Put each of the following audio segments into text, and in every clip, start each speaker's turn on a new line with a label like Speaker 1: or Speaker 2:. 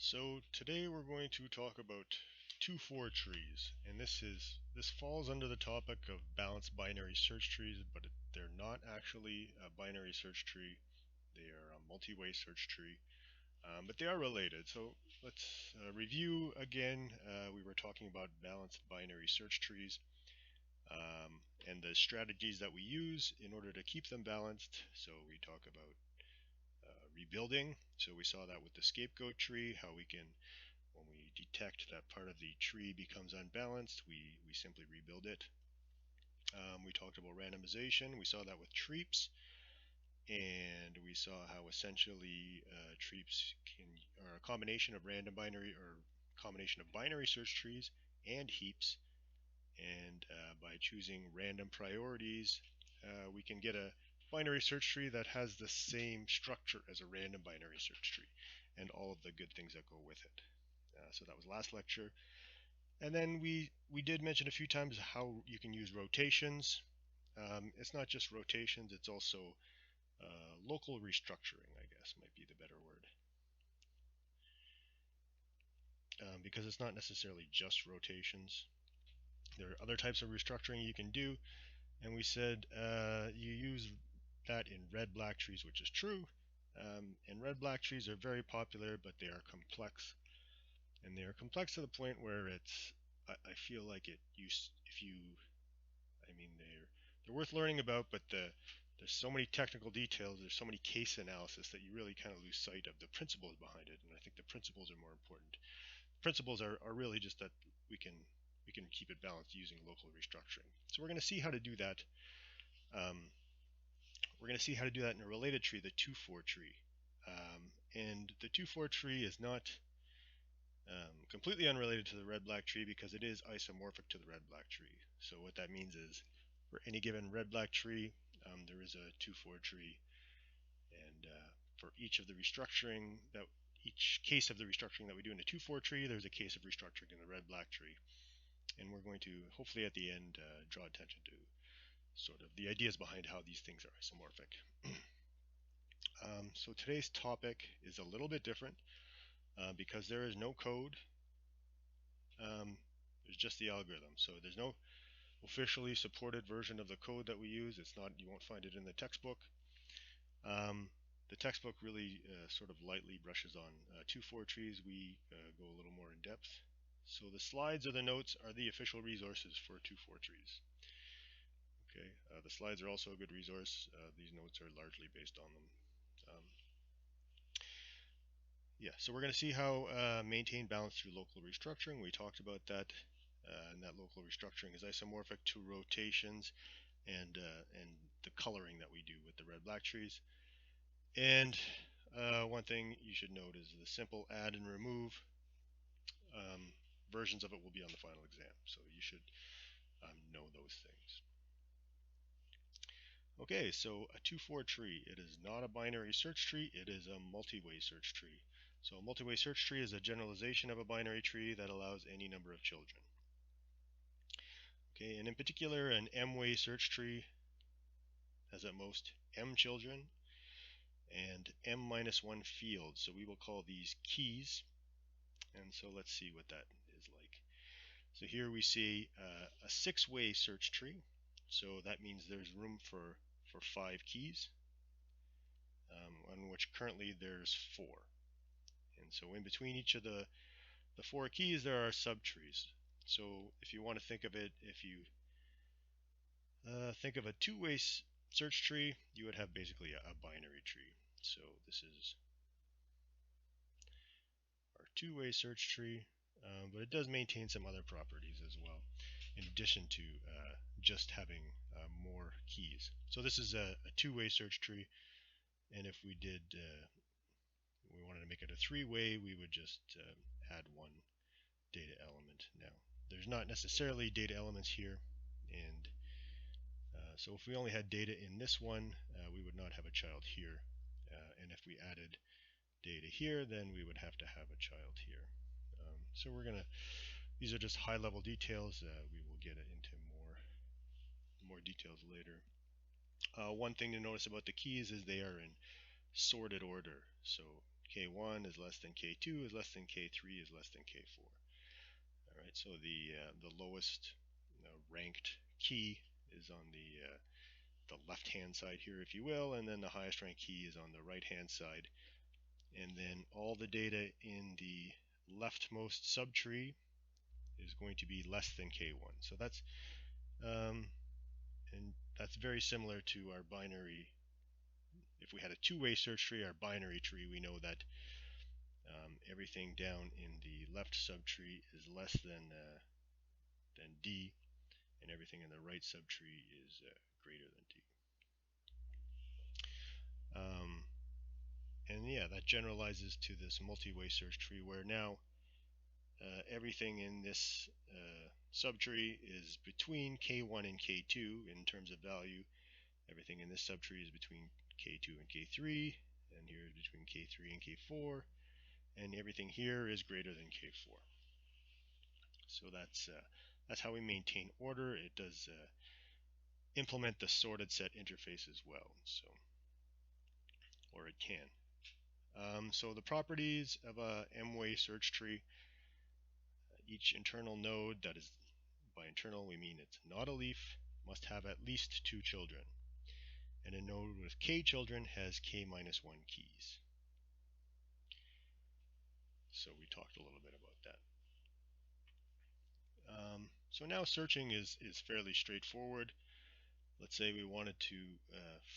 Speaker 1: So today we're going to talk about 2-4 trees, and this falls under the topic of balanced binary search trees, but they're not actually a binary search tree. They are a multi-way search tree, but they are related. So let's review again. We were talking about balanced binary search trees and the strategies that we use in order to keep them balanced. So we talk about rebuilding. So we saw that with the scapegoat tree, how we can, when we detect that part of the tree becomes unbalanced, we simply rebuild it. We talked about randomization. We saw that with treeps, and we saw how essentially treeps are a combination of random binary or combination of binary search trees and heaps, and by choosing random priorities we can get a binary search tree that has the same structure as a random binary search tree and all of the good things that go with it. So that was last lecture. And then we did mention a few times how you can use rotations. It's not just rotations, it's also local restructuring, I guess might be the better word. Because it's not necessarily just rotations. There are other types of restructuring you can do, and we said you use that in red-black trees, which is true. And red-black trees are very popular, but they are complex, and they are complex to the point where I feel like I mean they're worth learning about, but there's so many technical details, there's so many case analysis that you really kind of lose sight of the principles behind it, and I think the principles are more important. Principles are really just that we can keep it balanced using local restructuring. So we're going to see how to do that. We're going to see how to do that in a related tree, the 2-4 tree. And the 2-4 tree is not completely unrelated to the red-black tree because it is isomorphic to the red-black tree. So what that means is for any given red-black tree, there is a 2-4 tree, and for each case of the restructuring that we do in the 2-4 tree, there's a case of restructuring in the red-black tree. And we're going to hopefully at the end draw attention to sort of the ideas behind how these things are isomorphic. So today's topic is a little bit different because there is no code. There's just the algorithm. So there's no officially supported version of the code that we use. You won't find it in the textbook. The textbook really sort of lightly brushes on 2-4 trees. We go a little more in depth. So the slides or the notes are the official resources for 2-4 trees. Okay, the slides are also a good resource. These notes are largely based on them. Yeah, so we're going to see how maintain balance through local restructuring. We talked about that, and that local restructuring is isomorphic to rotations and the coloring that we do with the red-black trees. And one thing you should note is the simple add and remove versions of it will be on the final exam, so you should know those things. Okay, so a 2-4 tree. It is not a binary search tree, it is a multi-way search tree. So a multi-way search tree is a generalization of a binary tree that allows any number of children. Okay, and in particular, an m-way search tree has at most m children and m-1 fields. So we will call these keys. And so let's see what that is like. So here we see a 6-way search tree. So that means there's room for 5 keys, on which currently there's 4. And so in between each of the 4 keys there are subtrees. So if you want to think of it, if you think of a 2-way search tree, you would have basically a binary tree. So this is our 2-way search tree, but it does maintain some other properties as well, in addition to just having more keys. So this is a 2-way search tree, and if we wanted to make it a 3-way, we would just add one data element. Now, there's not necessarily data elements here, and so if we only had data in this one, we would not have a child here, and if we added data here, then we would have to have a child here. So these are just high-level details. We will get into more details later. One thing to notice about the keys is they are in sorted order. So K1 is less than K2 is less than K3 is less than K4. All right, so the lowest ranked key is on the left-hand side here, if you will, and then the highest ranked key is on the right-hand side. And then all the data in the leftmost subtree is going to be less than K1. So that's and that's very similar to our binary. If we had a two-way search tree, our binary tree, we know that everything down in the left subtree is less than D, and everything in the right subtree is greater than D. And yeah, that generalizes to this multi-way search tree where now everything in this subtree is between K1 and K2 in terms of value. Everything in this subtree is between K2 and K3, and here is between K3 and K4, and everything here is greater than K4. So that's how we maintain order. It does implement the sorted set interface as well, so, or it can. So the properties of a M-way search tree: each internal node, that is, by internal we mean it's not a leaf, must have at least 2 children, and a node with k children has k-1 keys. So we talked a little bit about that. So now searching is fairly straightforward. Let's say we wanted to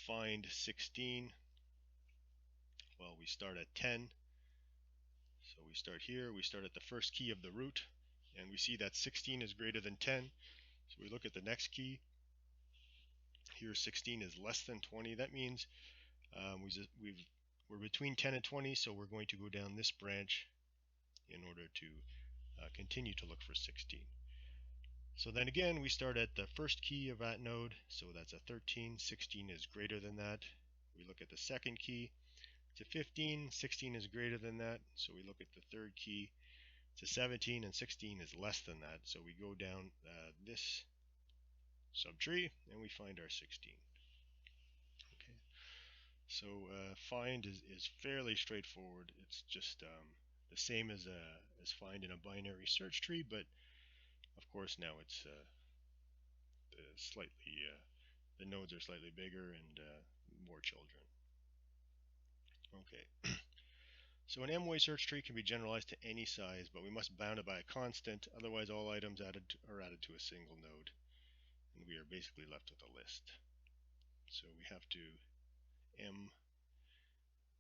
Speaker 1: find 16. Well, we start at 10. So we start here, we start at the first key of the root, and we see that 16 is greater than 10. So we look at the next key. Here 16 is less than 20. That means we're between 10 and 20, so we're going to go down this branch in order to continue to look for 16. So then again, we start at the first key of that node, so that's a 13. 16 is greater than that. We look at the second key. It's a 15. 16 is greater than that. So we look at the third key. It's a 17, and 16 is less than that. So we go down this subtree, and we find our 16. Okay. So find is fairly straightforward. It's just the same as find in a binary search tree, but of course now it's the nodes are slightly bigger and more children. Okay. So an M-way search tree can be generalized to any size, but we must bound it by a constant, otherwise all items are added to a single node, and we are basically left with a list. So we have to, M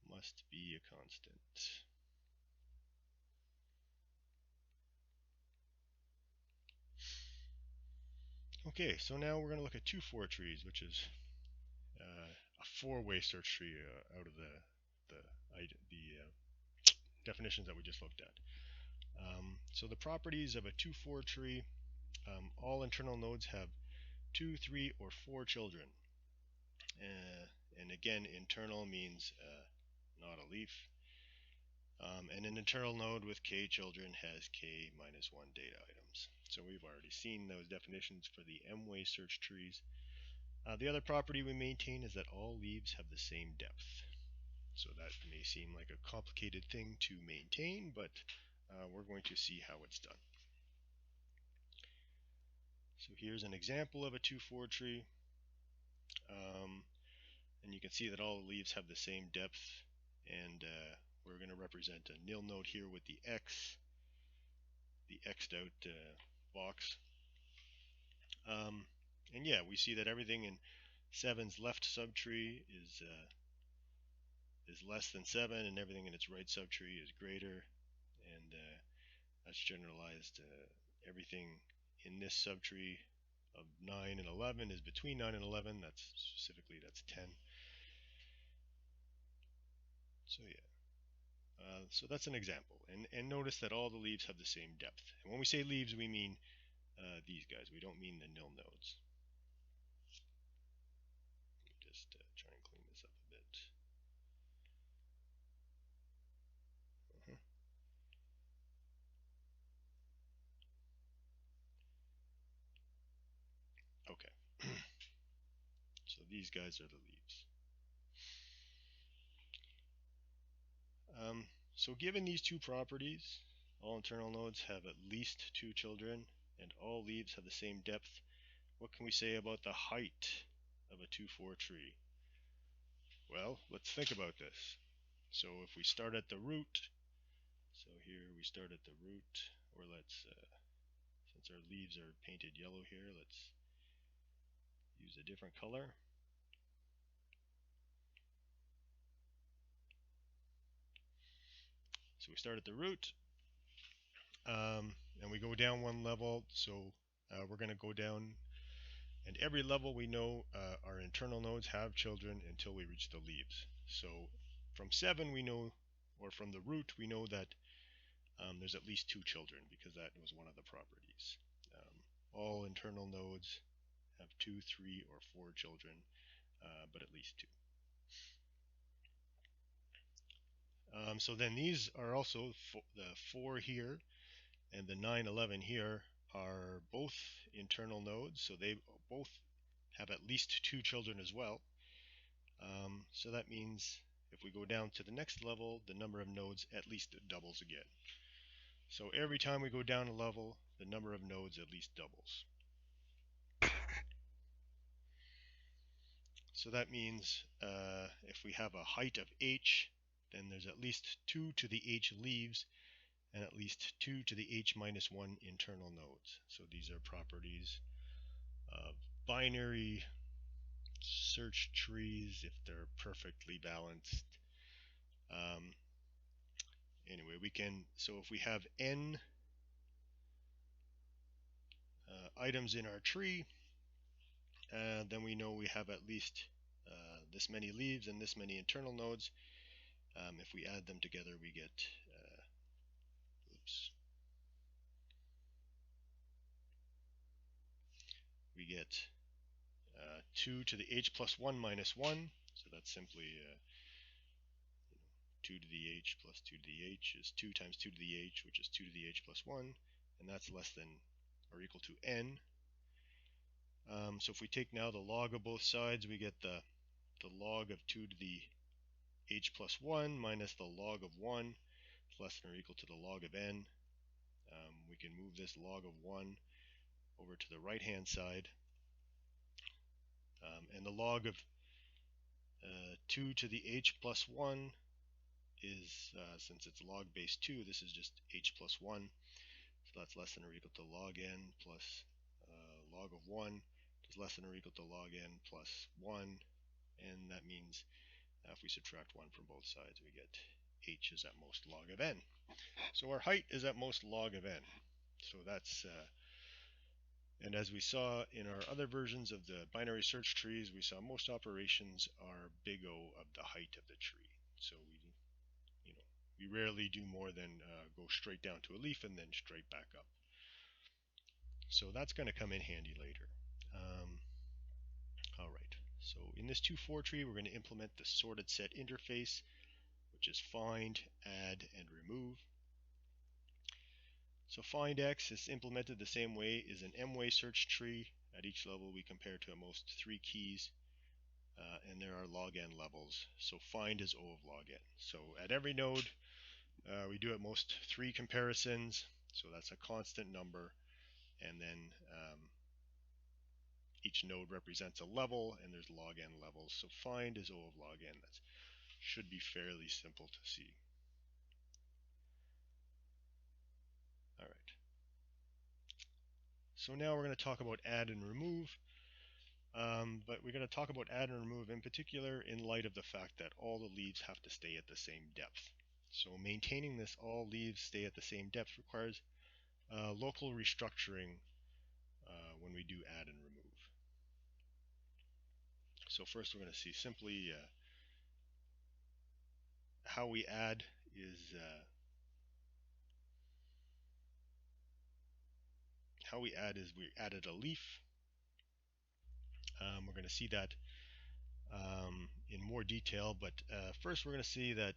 Speaker 1: must be a constant. Okay, so now we're going to look at 2-4 trees, which is a 4-way search tree out of the definitions that we just looked at. So the properties of a 2-4 tree: all internal nodes have 2, 3, or 4 children. And again, internal means not a leaf. And an internal node with k children has k-1 data items. So we've already seen those definitions for the M-way search trees. The other property we maintain is that all leaves have the same depth. So that may seem like a complicated thing to maintain, but we're going to see how it's done. So here's an example of a 2-4 tree. And you can see that all the leaves have the same depth, and we're going to represent a nil node here with the x'd out box. And yeah, we see that everything in 7's left subtree is less than 7, and everything in its right subtree is greater, and that's generalized. Everything in this subtree of 9 and 11 is between 9 and 11. That's 10. So yeah. So that's an example, and notice that all the leaves have the same depth. And when we say leaves, we mean these guys. We don't mean the nil nodes. Let me just try and clean this up a bit. Okay. So these guys are the leaves. So given these two properties, all internal nodes have at least 2 children, and all leaves have the same depth, what can we say about the height of a 2-4 tree? Well, let's think about this. So if we start at the root, so here we start at the root, or let's, since our leaves are painted yellow here, let's use a different color. So we start at the root, and we go down one level, so we're going to go down, and every level we know our internal nodes have children until we reach the leaves. So from 7 we know, or from the root we know that there's at least 2 children, because that was one of the properties. All internal nodes have 2, 3, or 4 children, but at least 2. So then these are also the 4 here and the 9, 11 here are both internal nodes, so they both have at least 2 children as well. So that means if we go down to the next level, the number of nodes at least doubles again. So every time we go down a level, the number of nodes at least doubles. So that means if we have a height of h, then there's at least 2 to the h leaves and at least 2 to the h minus 1 internal nodes. So these are properties of binary search trees if they're perfectly balanced. Anyway, so if we have n items in our tree, then we know we have at least this many leaves and this many internal nodes. If we add them together, we get 2 to the h plus 1 minus 1. So that's simply 2 to the h plus 2 to the h is 2 times 2 to the h, which is 2 to the h plus 1, and that's less than or equal to n. So if we take now the log of both sides, we get the log of 2 to the h plus 1 minus the log of 1 is less than or equal to the log of n. We can move this log of 1 over to the right hand side, and the log of 2 to the h plus 1 is, since it's log base 2, this is just h plus 1, so that's less than or equal to log n plus log of 1 is less than or equal to log n plus 1, and that means if we subtract 1 from both sides, we get h is at most log of n. So our height is at most log of n. So that's, and as we saw in our other versions of the binary search trees, we saw most operations are big O of the height of the tree. So we rarely do more than go straight down to a leaf and then straight back up. So that's going to come in handy later. Alright, so in this 2-4 tree, we're going to implement the sorted set interface, which is find, add, and remove. So find x is implemented the same way as an m-way search tree. At each level, we compare to at most 3 keys, and there are log n levels. So find is O of log n. So at every node, we do at most 3 comparisons, so that's a constant number, and then each node represents a level, and there's log n levels. So find is O of log n. That should be fairly simple to see. Alright. So now we're going to talk about add and remove, but we're going to talk about add and remove in particular in light of the fact that all the leaves have to stay at the same depth. So maintaining this all leaves stay at the same depth requires local restructuring when we do add and remove. So first we're going to see simply how we add is we added a leaf. We're going to see that in more detail, but first we're going to see that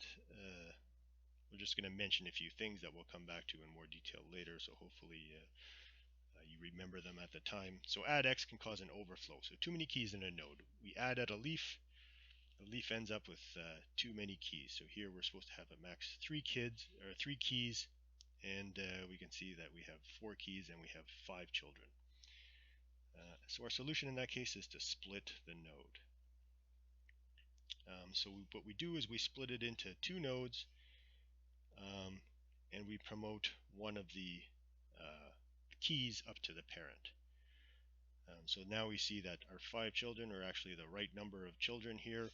Speaker 1: we're just going to mention a few things that we'll come back to in more detail later, so hopefully you remember them at the time. So add x can cause an overflow, so too many keys in a node. We add at a leaf, the leaf ends up with too many keys. So here we're supposed to have a max 3 keys, and we can see that we have 4 keys and we have 5 children. So our solution in that case is to split the node. So what we do is we split it into 2 nodes, and we promote one of the keys up to the parent. So now we see that our 5 children are actually the right number of children here.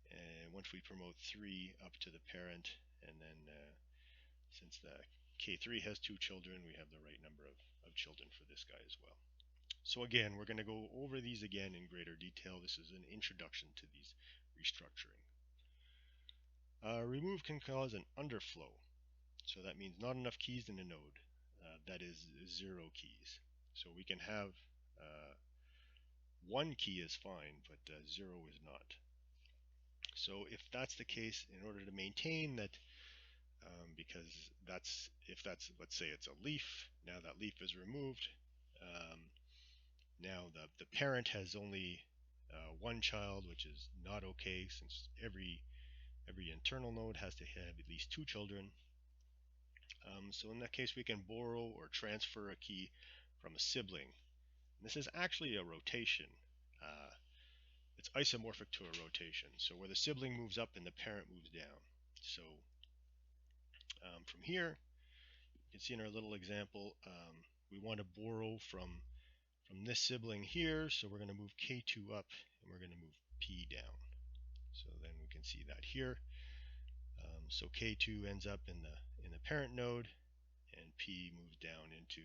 Speaker 1: And once we promote 3 up to the parent, and then since the K3 has 2 children, we have the right number of children for this guy as well. So again, we're going to go over these again in greater detail. This is an introduction to these restructuring. Remove can cause an underflow. So that means not enough keys in a node. That is 0 keys. So we can have 1 key is fine, but 0 is not. So if that's the case, in order to maintain that, because let's say it's a leaf, now that leaf is removed, now the parent has only 1 child, which is not okay, since every internal node has to have at least 2 children. So in that case, we can borrow or transfer a key from a sibling. And this is actually a rotation. It's isomorphic to a rotation, so where the sibling moves up and the parent moves down. So from here, you can see in our little example, we want to borrow from this sibling here, so we're going to move K2 up and we're going to move P down. So then we can see that here. So K2 ends up in the parent node, and P moves down into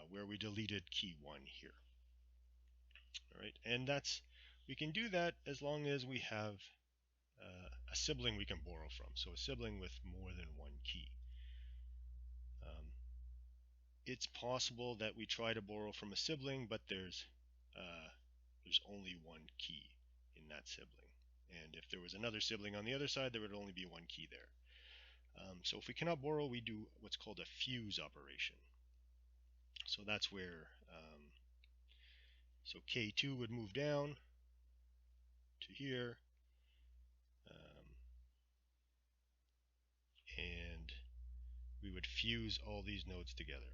Speaker 1: where we deleted key 1 here. All right, and we can do that as long as we have a sibling we can borrow from. So a sibling with more than 1 key. It's possible that we try to borrow from a sibling, but there's only 1 key in that sibling. And if there was another sibling on the other side, there would only be 1 key there. So if we cannot borrow, we do what's called a fuse operation. So that's where so K2 would move down to here, and we would fuse all these nodes together.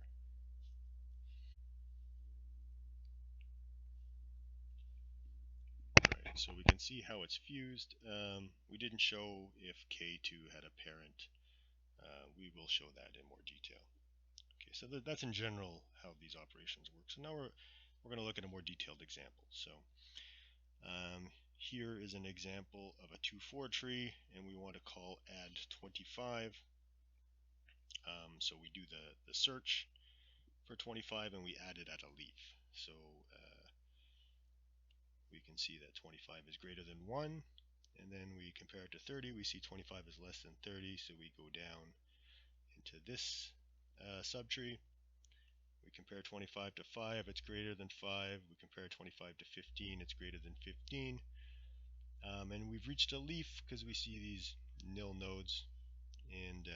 Speaker 1: Right, so we can see how it's fused. We didn't show if K2 had a parent. We will show that in more detail. Okay, so that's in general how these operations work. So now we're going to look at a more detailed example. So here is an example of a 2-4 tree, and we want to call add 25. So we do the search for 25, and we add it at a leaf. So we can see that 25 is greater than 1, and then we compare it to 30. We see 25 is less than 30, so we go down into this subtree. We compare 25 to 5, it's greater than 5. We compare 25 to 15, it's greater than 15. And we've reached a leaf because we see these nil nodes, and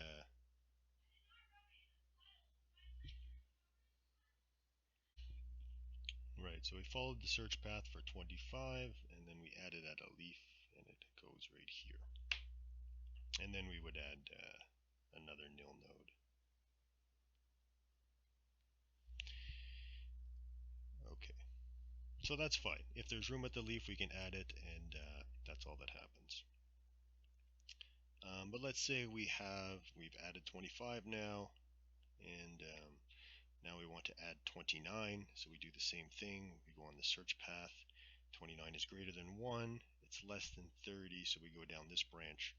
Speaker 1: right, so we followed the search path for 25, and then we added at a leaf, and it goes right here. And then we would add another nil node. Okay, so that's fine. If there's room at the leaf, we can add it, and that's all that happens. But let's say we've added 25 now, and now we want to add 29, so we do the same thing. We go on the search path. 29 is greater than 1. It's less than 30, so we go down this branch.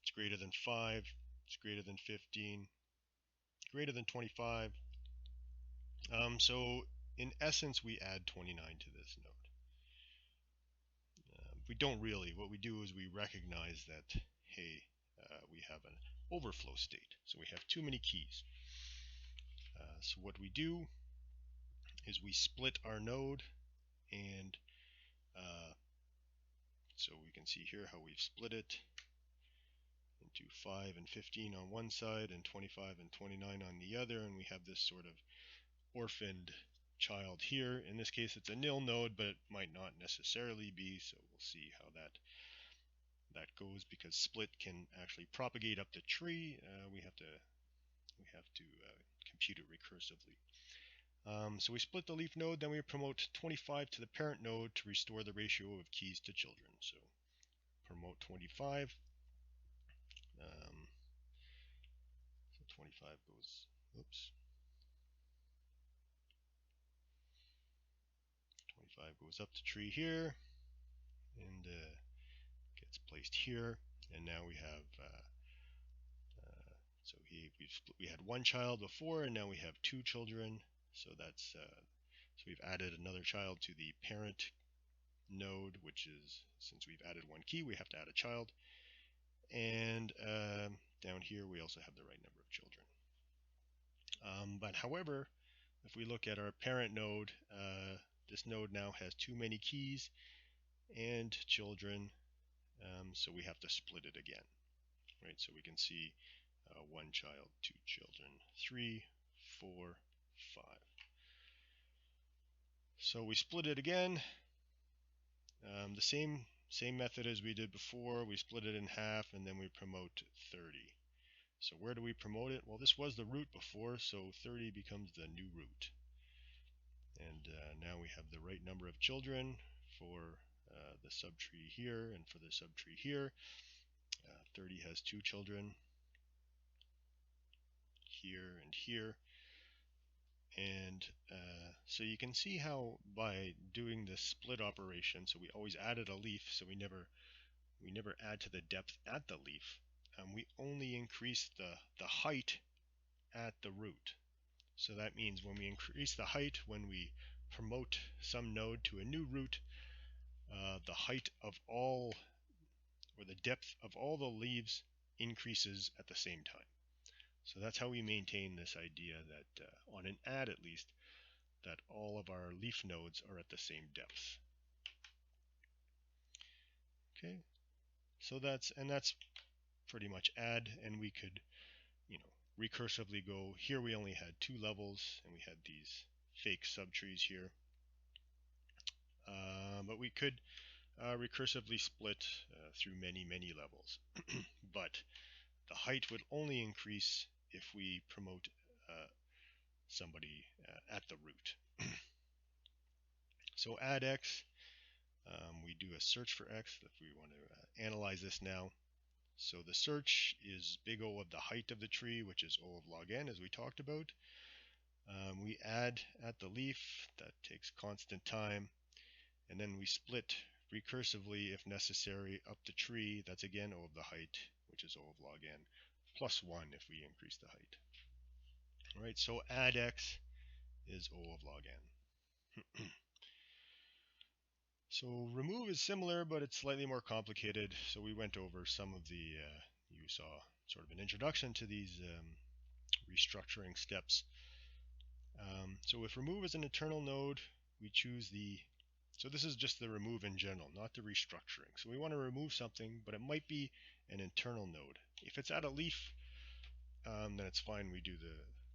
Speaker 1: It's greater than 5. It's greater than 15. Greater than 25. So in essence, we add 29 to this node. We don't really. What we do is we recognize that, hey, we have an overflow state. So we have too many keys. So what we do is we split our node, and so we can see here how we've split it into 5 and 15 on one side and 25 and 29 on the other, and we have this sort of orphaned child here. In this case, it's a nil node, but it might not necessarily be, so we'll see how that goes, because split can actually propagate up the tree. We have to compute it recursively. So we split the leaf node, then we promote 25 to the parent node to restore the ratio of keys to children. So promote 25. So 25 goes, oops. 25 goes up the tree here and gets placed here. And now we have, so we had one child before, and now we have two children. So that's, so we've added another child to the parent node, which is, since we've added one key, we have to add a child. And down here we also have the right number of children. But however, if we look at our parent node, this node now has too many keys and children, so we have to split it again. Right, so we can see one child, two children, 3, 4, 5. So we split it again. The same method as we did before. We split it in half and then we promote 30. So where do we promote it? Well, this was the root before, so 30 becomes the new root. And now we have the right number of children for the subtree here and for the subtree here. 30 has two children here and here. And so you can see how by doing this split operation, so we always added a leaf, so we never add to the depth at the leaf. We only increase the height at the root. So that means when we increase the height, when we promote some node to a new root, the height of all, or the depth of all the leaves increases at the same time. So that's how we maintain this idea that, on an add at least, that all of our leaf nodes are at the same depth. Okay, so that's pretty much add, and we could, recursively go. Here we only had 2 levels, and we had these fake subtrees here. But we could recursively split through many levels. But the height would only increase if we promote somebody at the root. So add x, we do a search for x if we want to analyze this now. So the search is big O of the height of the tree, which is O of log n, as we talked about. We add at the leaf, that takes constant time, and then we split recursively if necessary up the tree. That's again O of the height, which is O of log n, plus 1 if we increase the height. All right, so add x is O of log n. So remove is similar, but it's slightly more complicated. So we went over some of the, you saw sort of an introduction to these restructuring steps. So with remove as an internal node, we choose so this is just the remove in general, not the restructuring. So we want to remove something, but it might be an internal node. If it's at a leaf, then it's fine. We do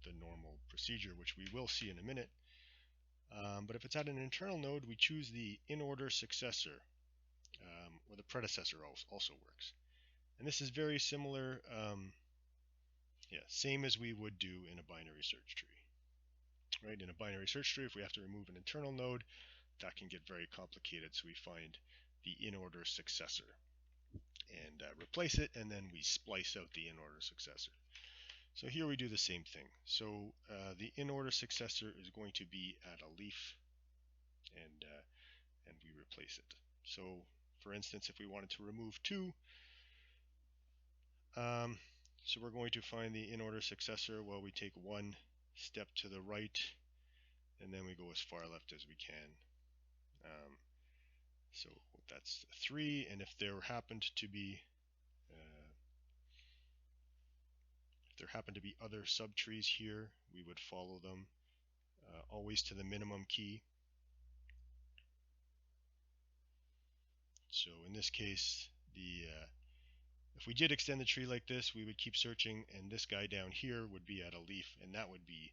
Speaker 1: the normal procedure, which we will see in a minute. But if it's at an internal node, we choose the in-order successor, or the predecessor also works. And this is very similar, same as we would do in a binary search tree. Right? In a binary search tree, if we have to remove an internal node, that can get very complicated, so we find the in-order successor and replace it, and then we splice out the in-order successor. So here we do the same thing. So the in-order successor is going to be at a leaf, and we replace it. So for instance, if we wanted to remove 2, so we're going to find the in-order successor. Well, we take 1 step to the right, and then we go as far left as we can. So that's 3, and if there happened to be other subtrees here, we would follow them always to the minimum key. So in this case, if we did extend the tree like this, we would keep searching, and this guy down here would be at a leaf, and that would be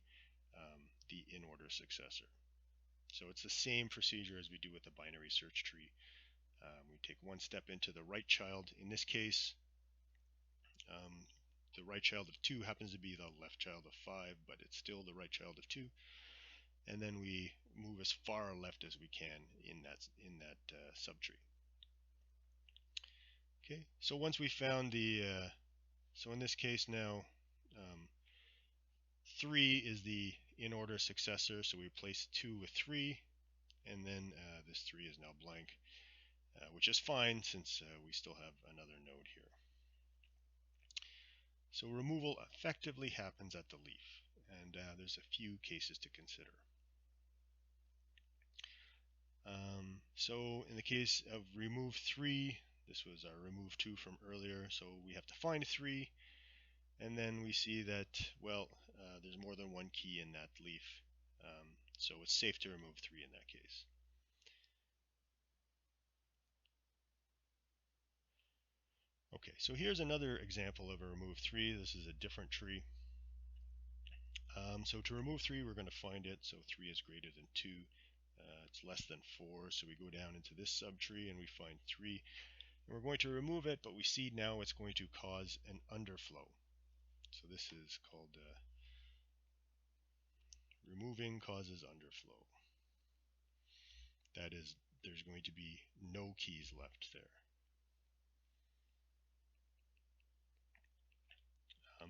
Speaker 1: the in-order successor. So it's the same procedure as we do with the binary search tree. We take one step into the right child. In this case, the right child of 2 happens to be the left child of 5, but it's still the right child of 2. And then we move as far left as we can in that subtree. Okay, so once we found the, so in this case now, 3 is the in order successor, so we replace 2 with 3, and then this 3 is now blank, which is fine since we still have another node here. So removal effectively happens at the leaf, and there's a few cases to consider. So in the case of remove 3, this was our remove 2 from earlier, so we have to find 3, and then we see that, well, there's more than one key in that leaf, so it's safe to remove 3 in that case. Okay, so here's another example of a remove 3. This is a different tree. So to remove 3, we're going to find it, so 3 is greater than 2. It's less than 4, so we go down into this subtree and we find 3. And we're going to remove it, but we see now it's going to cause an underflow. So this is called removing causes underflow. That is, there's going to be no keys left there.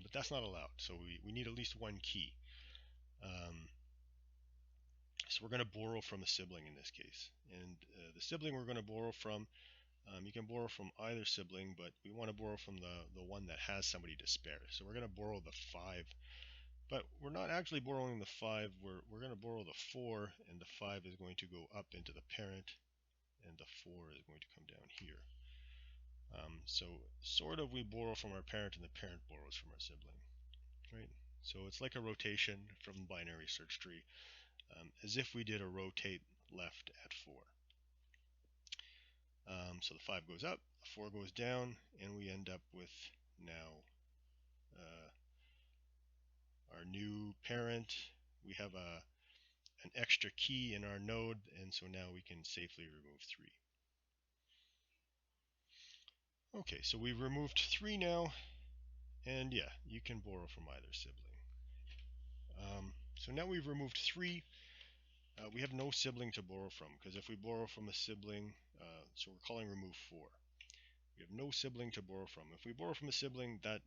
Speaker 1: But that's not allowed, so we need at least one key. So we're going to borrow from a sibling in this case. And the sibling we're going to borrow from, you can borrow from either sibling, but we want to borrow from the one that has somebody to spare. So we're going to borrow the 5. But we're not actually borrowing the 5, we're going to borrow the 4, and the 5 is going to go up into the parent, and the 4 is going to come down here. So sort of we borrow from our parent, and the parent borrows from our sibling, right? So it's like a rotation from the binary search tree, as if we did a rotate left at 4. So the 5 goes up, the 4 goes down, and we end up with now our new parent. We have an extra key in our node, and so now we can safely remove 3. Okay, so we've removed 3 now, and yeah, you can borrow from either sibling. So now we've removed 3. We have no sibling to borrow from, because if we borrow from a sibling, so we're calling remove 4. We have no sibling to borrow from. If we borrow from a sibling, that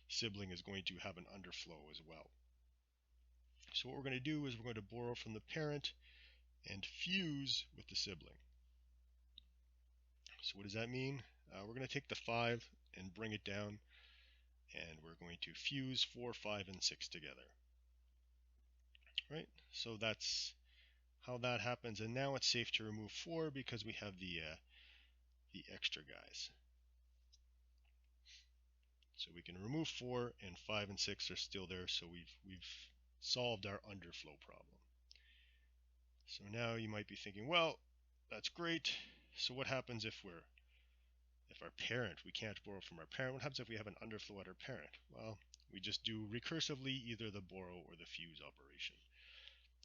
Speaker 1: sibling is going to have an underflow as well. So what we're going to do is we're going to borrow from the parent and fuse with the sibling. So what does that mean? We're going to take the 5 and bring it down, and we're going to fuse 4, 5, and 6 together. Right? So that's how that happens, and now it's safe to remove 4 because we have the extra guys. So we can remove 4, and 5 and 6 are still there, so we've solved our underflow problem. So now you might be thinking, well, that's great. So what happens if our parent, we can't borrow from our parent? What happens if we have an underflow at our parent? Well, we just do recursively either the borrow or the fuse operation.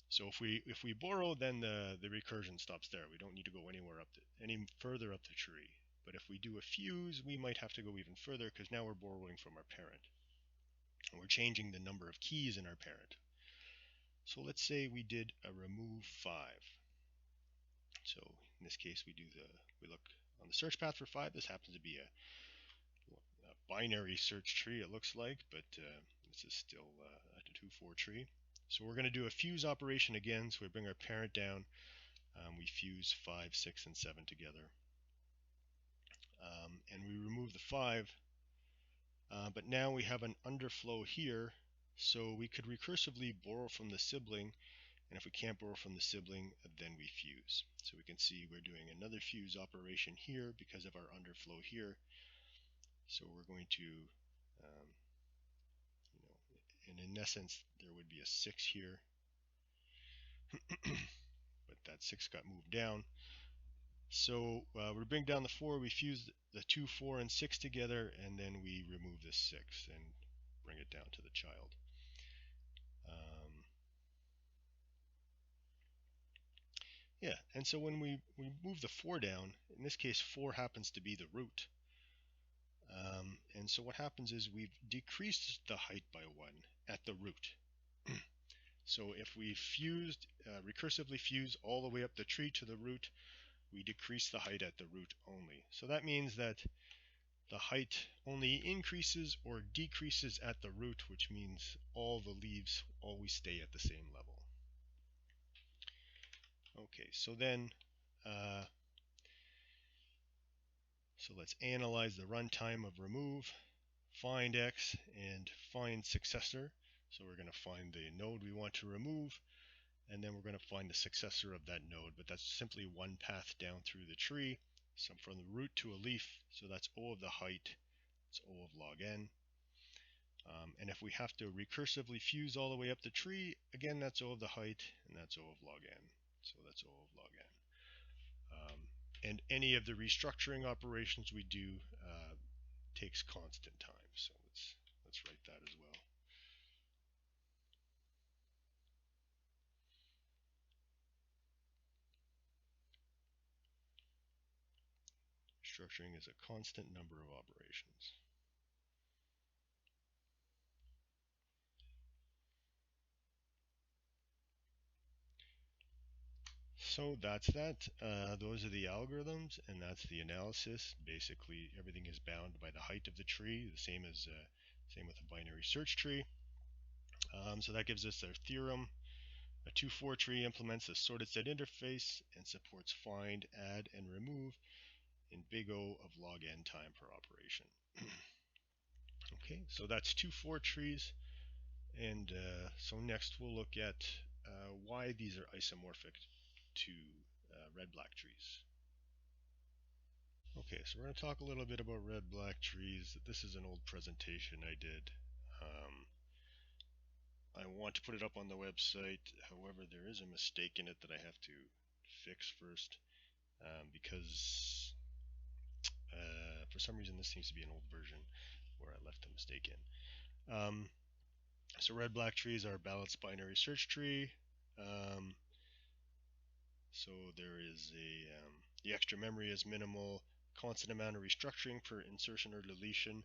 Speaker 1: So if we borrow, then the recursion stops there. We don't need to go any further up the tree. But if we do a fuse, we might have to go even further, because now we're borrowing from our parent, and we're changing the number of keys in our parent. So let's say we did a remove 5. So in this case, we look on the search path for 5. This happens to be a binary search tree, it looks like, but this is still a 2-4 tree. So we're going to do a fuse operation again. So we bring our parent down, we fuse 5, 6, and 7 together, and we remove the 5, but now we have an underflow here, so we could recursively borrow from the sibling, and if we can't borrow from the sibling, then we fuse. So we can see we're doing another fuse operation here because of our underflow here. So we're going to, and in essence, there would be a 6 here, but that 6 got moved down. So we bring down the 4, we fuse the 2, 4, and 6 together, and then we remove the 6 and bring it down to the child. Yeah, and so when we move the 4 down, in this case 4 happens to be the root. And so what happens is we've decreased the height by 1 at the root. So if we recursively fuse all the way up the tree to the root, we decrease the height at the root only. So that means that the height only increases or decreases at the root, which means all the leaves always stay at the same level. Okay, so then so let's analyze the runtime of remove, find x, and find successor. So we're going to find the node we want to remove, and then we're going to find the successor of that node, but that's simply one path down through the tree. So from the root to a leaf, so that's O of the height, it's O of log n. And if we have to recursively fuse all the way up the tree, again, that's O of the height, and that's O of log n. So that's O of log n. And any of the restructuring operations we do takes constant time. So let's write that as well. Restructuring is a constant number of operations. So that's that. Those are the algorithms, and that's the analysis. Basically, everything is bound by the height of the tree, the same with a binary search tree. So that gives us our theorem. A 2-4 tree implements a sorted set interface and supports find, add, and remove in big O of log n time per operation. Okay, so that's 2-4 trees, and so next we'll look at why these are isomorphic to red-black trees. Okay, so we're going to talk a little bit about red-black trees. This is an old presentation I did. I want to put it up on the website, however there is a mistake in it that I have to fix first, because for some reason this seems to be an old version where I left a mistake in. So red-black trees are a balanced binary search tree. So there is the extra memory is minimal, constant amount of restructuring per insertion or deletion.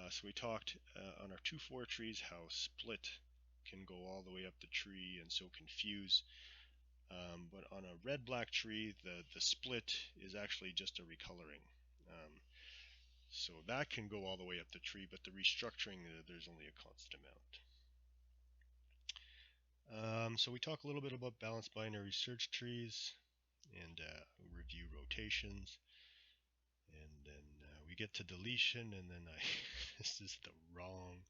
Speaker 1: So we talked on our 2-4 trees how split can go all the way up the tree and so confuse. But on a red-black tree, the split is actually just a recoloring. So that can go all the way up the tree, but the restructuring, there's only a constant amount. So we talk a little bit about balanced binary search trees and review rotations. And then we get to deletion, and then this is the wrong,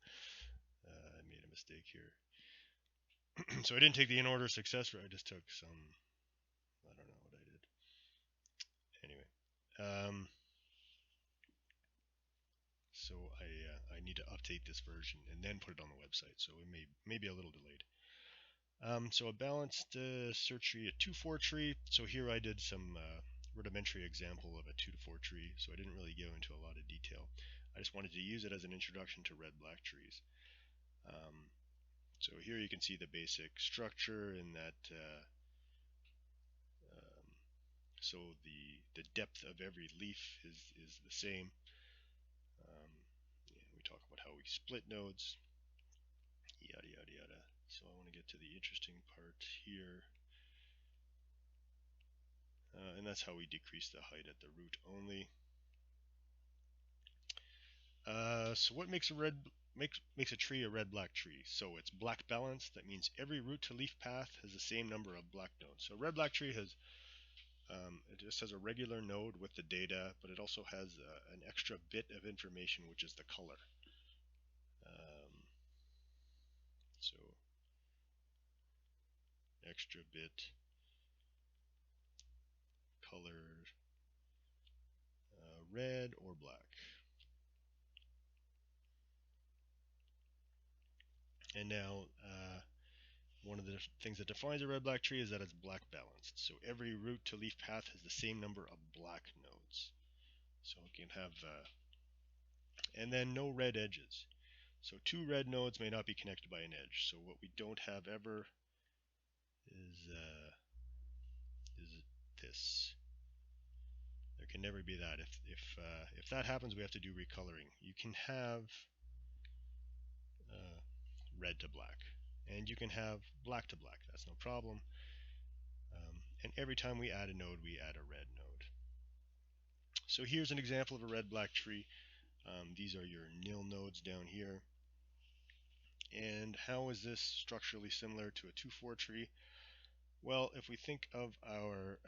Speaker 1: I made a mistake here. So I didn't take the in-order successor, I just took some, I don't know what I did. Anyway, so I need to update this version and then put it on the website, so it may be a little delayed. So a balanced search tree, a 2-4 tree. So here I did some rudimentary example of a 2-4 tree, so I didn't really go into a lot of detail. I just wanted to use it as an introduction to red-black trees. So here you can see the basic structure in that so the depth of every leaf is the same. Yeah, we talk about how we split nodes, yada yada yada. So I want to get to the interesting part here. And that's how we decrease the height at the root only. So what makes a tree a red-black tree? So it's black balanced. That means every root to leaf path has the same number of black nodes. So a red-black tree has it just has a regular node with the data, but it also has an extra bit of information, which is the color. So extra bit color red or black. And now one of the things that defines a red-black tree is that it's black balanced. So every root to leaf path has the same number of black nodes. So we can have, and then no red edges. So 2 red nodes may not be connected by an edge. So what we don't have ever is this. There can never be that. If that happens, we have to do recoloring. You can have red to black, and you can have black to black. That's no problem. And every time we add a node, we add a red node. So here's an example of a red-black tree. These are your nil nodes down here. And how is this structurally similar to a 2,4 tree? Well, if we think of our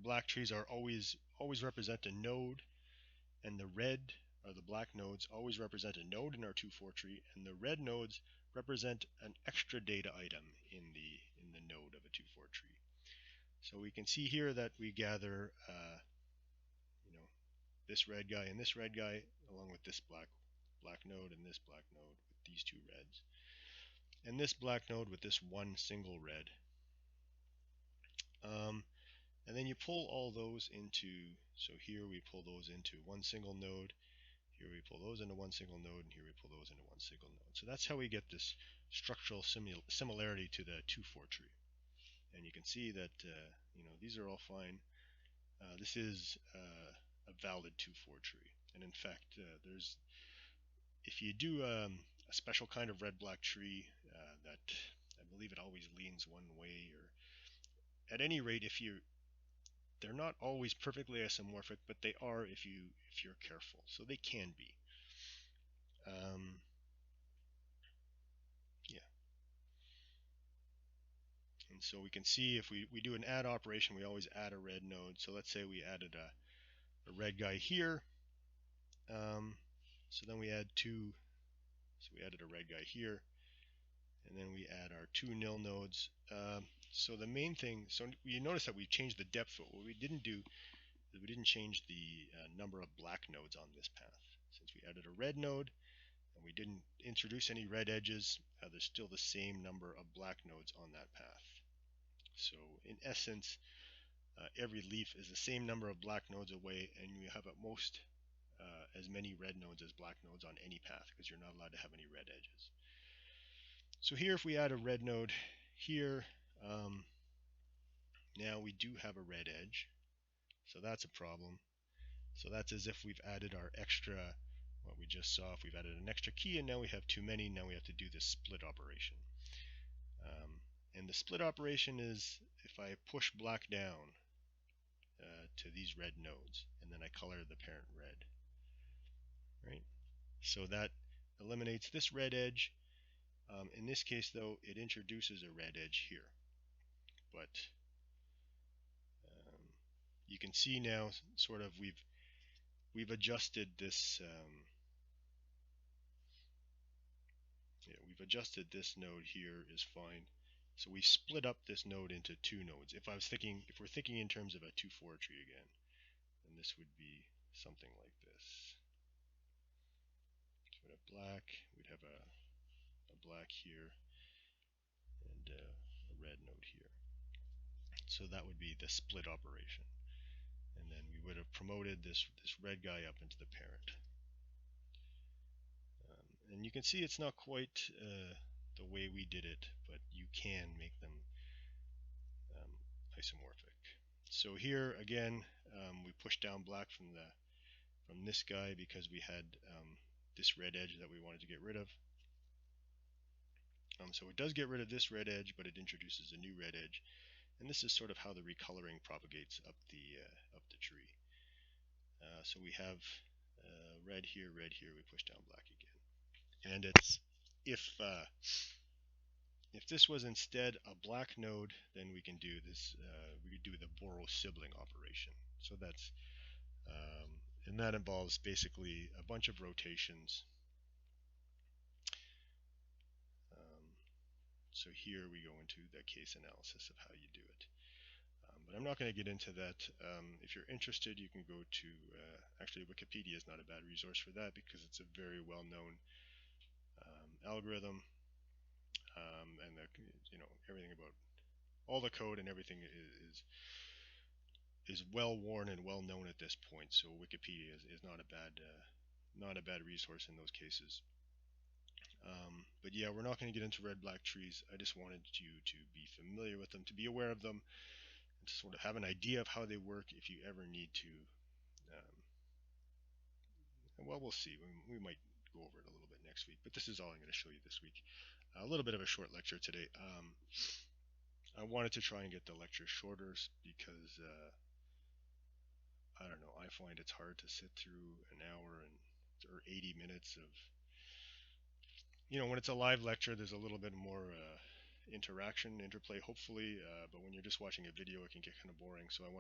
Speaker 1: black trees are always represent a node, and the red or the black nodes always represent a node in our 2,4 tree, and the red nodes represent an extra data item in the node of a 2,4 tree. So we can see here that we gather this red guy and this red guy along with this black node and this black node with these two reds, and this black node with this one single red. And then you pull all those into, so here we pull those into one single node, here we pull those into one single node, and here we pull those into one single node. So that's how we get this structural similarity to the 2,4 tree. And you can see that these are all fine. This is a valid 2,4 tree. And in fact, if you do a special kind of red-black tree that I believe it always leans one way, or at any rate, they're not always perfectly isomorphic, but they are if you're careful. So they can be. Yeah. And so we can see if we do an add operation, we always add a red node. So let's say we added a red guy here. So then we add two. So we added a red guy here, and then we add our two nil nodes. So the main thing, so you notice that we changed the depth, but what we didn't do is we didn't change the number of black nodes on this path. Since we added a red node and we didn't introduce any red edges, there's still the same number of black nodes on that path. So in essence, every leaf is the same number of black nodes away, and you have at most as many red nodes as black nodes on any path, because you're not allowed to have any red edges. So here, if we add a red node here, now we do have a red edge, so that's a problem. So that's as if we've added our extra, what we just saw, if we've added an extra key and now we have too many, now we have to do this split operation. And the split operation is if I push black down to these red nodes, and then I color the parent red, right? So that eliminates this red edge. In this case, though, it introduces a red edge here. But you can see now, sort of, we've adjusted this. We've adjusted this node here is fine. So we split up this node into two nodes. If we're thinking in terms of a 2,4 tree again, then this would be something like this. So we'd have black, we'd have a black here, and a red node here. So that would be the split operation. And then we would have promoted this red guy up into the parent. And you can see it's not quite the way we did it, but you can make them isomorphic. So here again, we pushed down black from this guy because we had this red edge that we wanted to get rid of. So it does get rid of this red edge, but it introduces a new red edge, and this is sort of how the recoloring propagates up the tree. So we have red here, we push down black again, and it's if this was instead a black node, then we can do this. We could do the Borel sibling operation. So that's and that involves basically a bunch of rotations. So here we go into the case analysis of how you do it. But I'm not going to get into that. If you're interested, you can go to, actually Wikipedia is not a bad resource for that because it's a very well-known algorithm, and everything about all the code and everything is well worn and well known at this point. So Wikipedia is not a bad resource in those cases. But yeah, we're not going to get into red-black trees. I just wanted you to be familiar with them, to be aware of them, and to sort of have an idea of how they work if you ever need to. Well, we'll see. We might go over it a little bit next week, but this is all I'm going to show you this week. A little bit of a short lecture today. I wanted to try and get the lecture shorter because I don't know. I find it's hard to sit through an hour or 80 minutes of, when it's a live lecture, there's a little bit more interaction, interplay, hopefully. But when you're just watching a video, it can get kind of boring. So I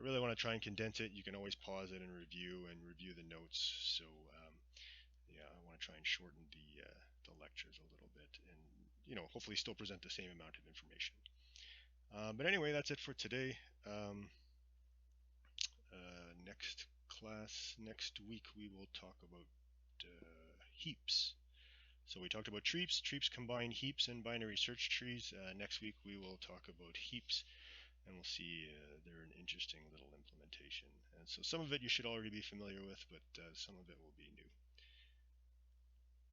Speaker 1: really want to try and condense it. You can always pause it and review the notes. So yeah, I want to try and shorten the lectures a little bit, and hopefully still present the same amount of information. But anyway, that's it for today. Next class, next week, we will talk about heaps. So we talked about trees. Trees combine heaps and binary search trees. Next week we will talk about heaps, and we'll see they're an interesting little implementation. And so some of it you should already be familiar with, but some of it will be new.